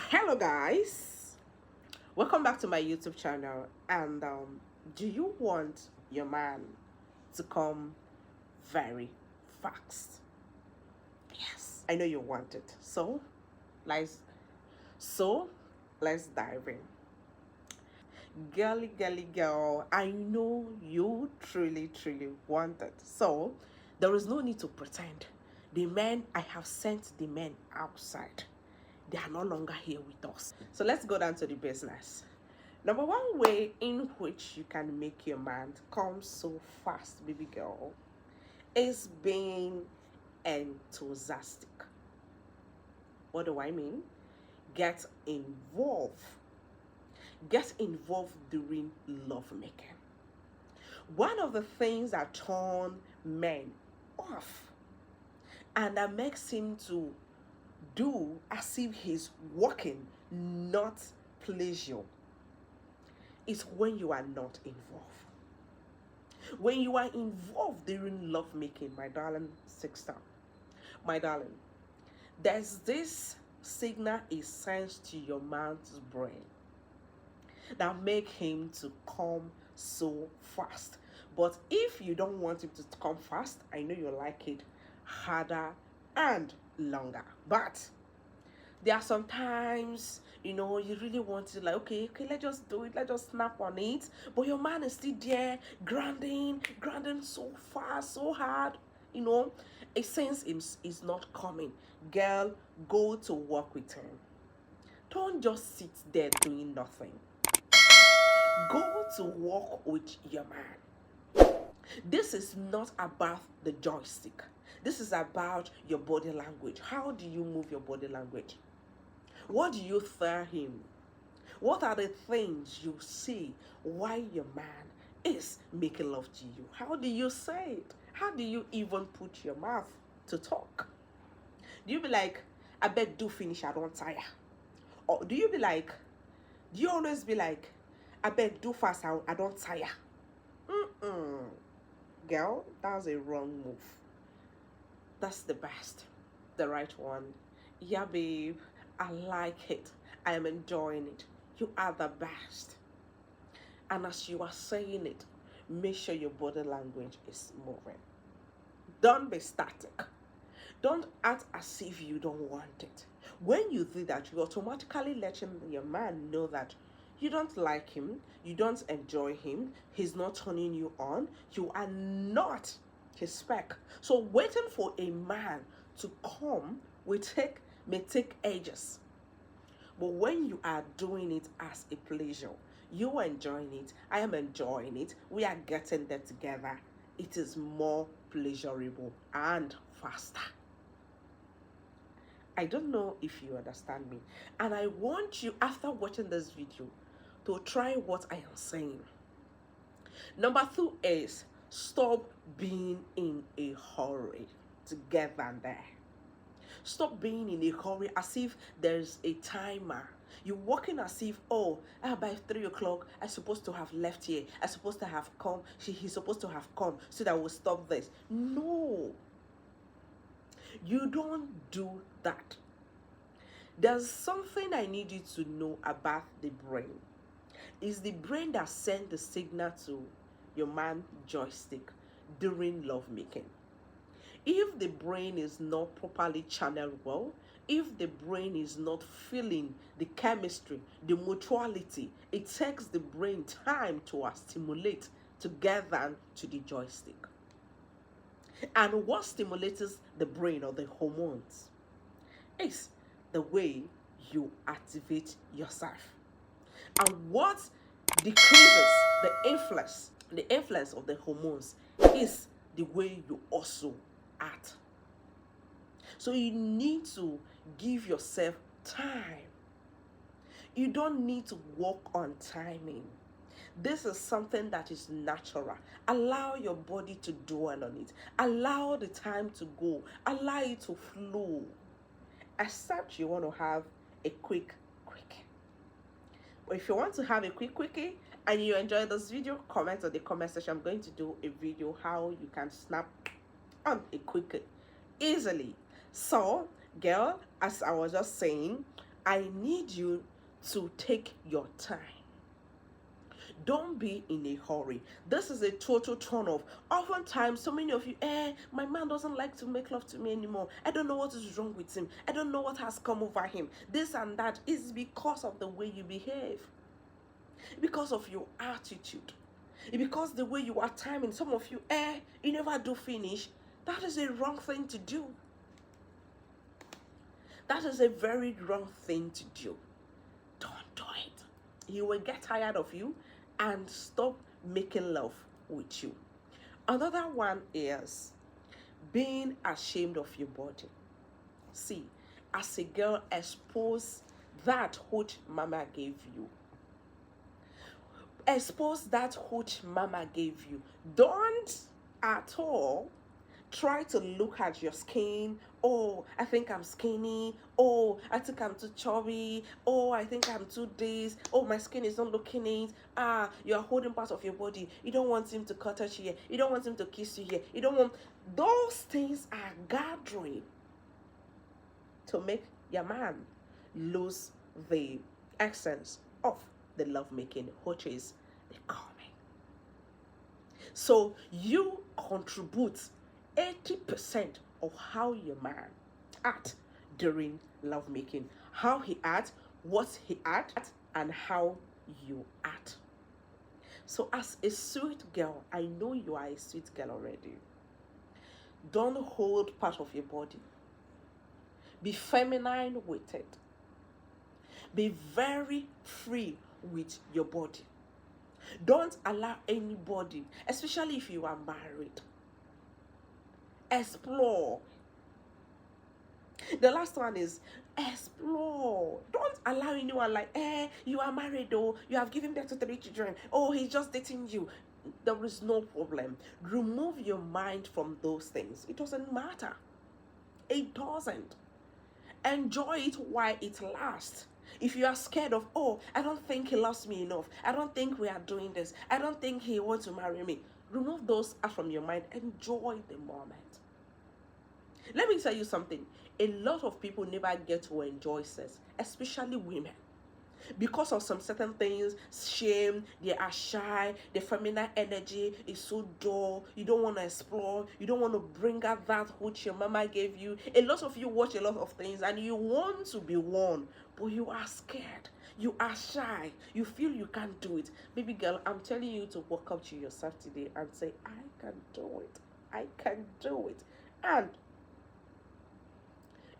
Hello guys, welcome back to my YouTube channel. And do you want your man to come very fast? Yes, I know you want it. Let's so let's dive in. Girly girl, I know you truly want it. So there is no need to pretend. The men I have sent the men outside, they are no longer here with us. So let's go down to the business. Number one way in which you can make your man come so fast, baby girl, is being enthusiastic. What do I mean? Get involved. Get involved during lovemaking. One of the things that turn men off and that makes him to do as if he's working, not pleasure, is when you are not involved. When you are involved during lovemaking, my darling sister, my darling, there's this signal is sent to your man's brain that make him to come so fast. But if you don't want him to come fast, I know you like it harder and longer. But there are sometimes, you really want it, like, okay, let's just do it, let's just snap on it. But your man is still there, grinding so fast, so hard, a sense is not coming. Girl, go to work with him. Don't just sit there doing nothing. Go to work with your man. This is not about the joystick. This is about your body language. How do you move your body language? What do you tell him? What are the things you see while your man is making love to you? How do you say it? How do you even put your mouth to talk? Do you be like, I bet do finish, I don't tire? Or do you always be like, I bet do fast, I don't tire? Girl, that's a wrong move. That's the best, the right one. Yeah, babe, I like it. I am enjoying it. You are the best. And as you are saying it, make sure your body language is moving. Don't be static. Don't act as if you don't want it. When you do that, you automatically letting your man know that you don't like him, you don't enjoy him, he's not turning you on, you are not his spec. So waiting for a man to come may take ages. But when you are doing it as a pleasure, you are enjoying it, I am enjoying it, we are getting there together, it is more pleasurable and faster. I don't know if you understand me. And I want you, after watching this video, to try what I am saying. Number 2 is stop being in a hurry to get them there. Stop being in a hurry as if there's a timer. You're walking as if, by 3 o'clock, I'm supposed to have left here. I'm supposed to have come. He's supposed to have come so that we'll stop this. No. You don't do that. There's something I need you to know about the brain. It's the brain that sends the signal to your man joystick during lovemaking. If the brain is not properly channeled well, if the brain is not feeling the chemistry, the mutuality, it takes the brain time to stimulate to get them to the joystick. And what stimulates the brain or the hormones is the way you activate yourself. And what decreases the influence of the hormones is the way you also act. So you need to give yourself time. You don't need to work on timing. This is something that is natural. Allow your body to dwell on it. Allow the time to go. Allow it to flow. Except you want to have a quick quickie. But if you want to have a quick quickie and you enjoy this video, comment on the comment section. I'm going to do a video how you can snap on a quickie easily. So, girl, as I was just saying, I need you to take your time. Don't be in a hurry. This is a total turn off. Oftentimes, so many of you, my man doesn't like to make love to me anymore. I don't know what is wrong with him. I don't know what has come over him. This and that is because of the way you behave, because of your attitude, because the way you are timing. Some of you, you never do finish. That is a wrong thing to do. That is a very wrong thing to do. Don't do it. He will get tired of you and stop making love with you. Another one is being ashamed of your body. See, as a girl, expose that which mama gave you. Expose that which mama gave you. Don't at all try to look at your skin. Oh, I think I'm skinny. Oh, I think I'm too chubby. Oh, I think I'm too this. Oh, my skin is not looking it. You're holding part of your body. You don't want him to cut touch here. You don't want him to kiss you here. You don't want... Those things are gathering to make your man lose the essence of the lovemaking, which is the coming. So you contribute 80% of how your man act during lovemaking. How he act, what he act, and how you act. So as a sweet girl, I know you are a sweet girl already. Don't hold part of your body. Be feminine with it. Be very free with your body. Don't allow anybody, especially if you are married, explore. The last one is explore. Don't allow anyone like, you are married though, you have given birth to 3 children, oh, he's just dating you. There is no problem. Remove your mind from those things. It doesn't matter. It doesn't. Enjoy it while it lasts. If you are scared of, oh, I don't think he loves me enough, I don't think we are doing this, I don't think he wants to marry me, remove those out from your mind. Enjoy the moment. Let me tell you something. A lot of people never get to enjoy sex, especially women, because of some certain things. Shame, they are shy, the feminine energy is so dull. You don't want to explore, you don't want to bring out that which your mama gave you. A lot of you watch a lot of things and you want to be one, but you are scared, you are shy, you feel you can't do it. Baby girl, I'm telling you to walk up to yourself today and say, I can do it, I can do it. And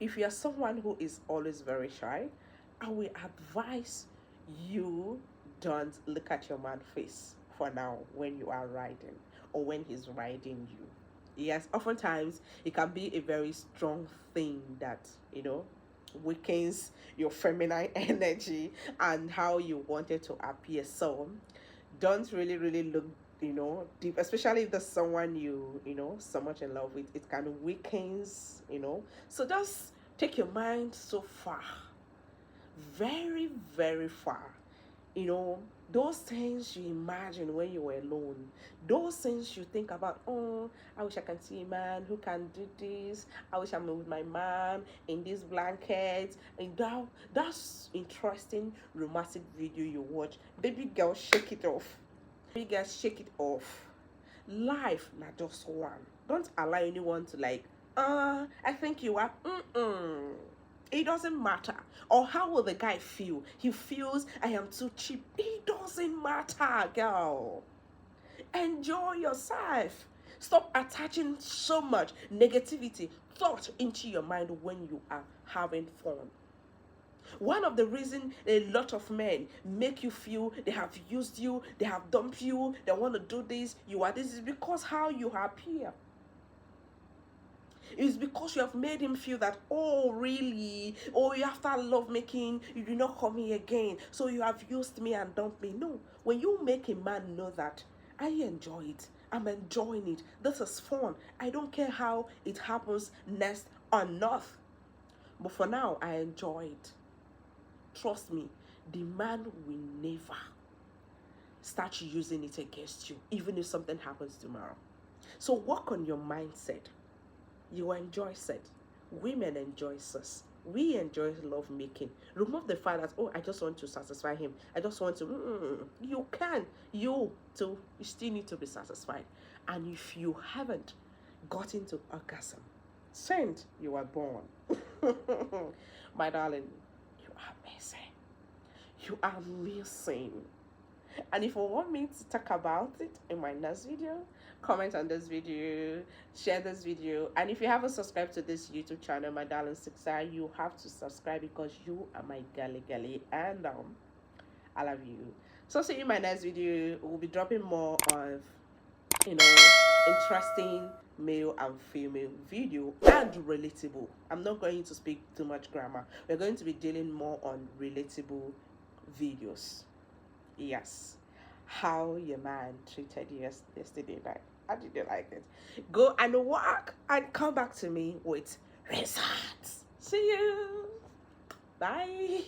if you are someone who is always very shy, I will advise you, don't look at your man's face for now when you are riding or when he's riding you. Yes, oftentimes it can be a very strong thing that, weakens your feminine energy and how you want it to appear. So don't really look, deep, especially if there's someone you so much in love with. It kind of weakens, so just take your mind so far, very very far. Those things you imagine when you were alone, those things you think about, oh, I wish I can see a man who can do this, I wish I'm with my man in this blanket, and that's interesting romantic video you watch. Baby girl, shake it off. Baby girl, shake it off. Life not just one. Don't allow anyone to like, I think you are. It doesn't matter. Or how will the guy feel? He feels I am too cheap. It doesn't matter, girl. Enjoy yourself. Stop attaching so much negativity, thought into your mind when you are having fun. One of the reasons a lot of men make you feel they have used you, they have dumped you, they want to do this, you are this, is because how you appear. It's because you have made him feel that, oh, really? Oh, after love making, you do not come here again. So you have used me and dumped me. No. When you make a man know that, I enjoy it, I'm enjoying it, this is fun, I don't care how it happens next or not, but for now, I enjoy it. Trust me, the man will never start using it against you, even if something happens tomorrow. So work on your mindset. You enjoy sex. Women enjoy sex. We enjoy love making. Remove the fact that, oh, I just want to satisfy him. I just want to. You can. You too. You still need to be satisfied. And if you haven't got into orgasm since you were born, my darling, you are missing. You are missing. And if you want me to talk about it in my next video, comment on this video, share this video. And if you haven't subscribed to this YouTube channel, my darling sister, you have to subscribe because you are my girly. And I love you. So see you in my next video. We'll be dropping more of, interesting male and female video and relatable. I'm not going to speak too much grammar. We're going to be dealing more on relatable videos. Yes. How your man treated you yesterday night. How did you like it? Go and work and come back to me with results. See you. Bye.